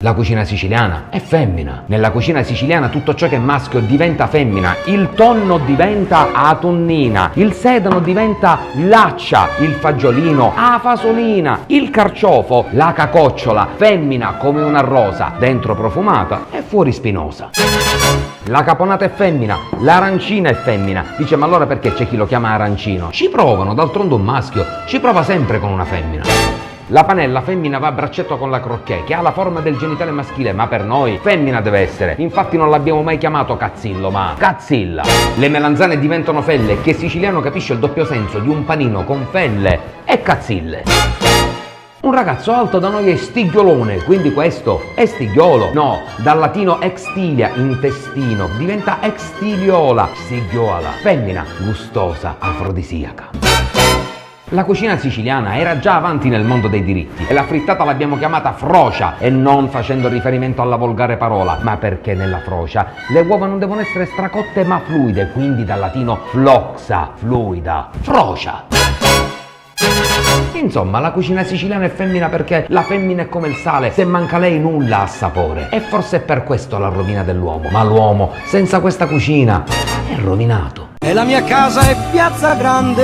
La cucina siciliana è femmina. Nella cucina siciliana tutto ciò che è maschio diventa femmina. Il tonno diventa atonnina, il sedano diventa laccia, il fagiolino fasolina, il carciofo, la cacocciola, femmina come una rosa, dentro profumata e fuori spinosa. La caponata è femmina, l'arancina è femmina. Dice, ma allora perché c'è chi lo chiama arancino? Ci provano, d'altronde un maschio ci prova sempre con una femmina. La panella femmina va a braccetto con la crocchè, che ha la forma del genitale maschile, ma per noi femmina deve essere. Infatti non l'abbiamo mai chiamato cazzillo, ma cazzilla. Le melanzane diventano felle, che siciliano capisce il doppio senso di un panino con felle e cazzille. Un ragazzo alto da noi è stighiolone, quindi questo è stighiolo. No, dal latino extilia, intestino, diventa extiliola, stighiola, femmina, gustosa, afrodisiaca. La cucina siciliana era già avanti nel mondo dei diritti e la frittata l'abbiamo chiamata frocia, e non facendo riferimento alla volgare parola, ma perché nella frocia le uova non devono essere stracotte ma fluide, quindi dal latino floxa, fluida, frocia. Insomma, la cucina siciliana è femmina perché la femmina è come il sale, se manca lei nulla ha sapore. E forse è per questo la rovina dell'uomo. Ma l'uomo, senza questa cucina, è rovinato. E la mia casa è Piazza Grande.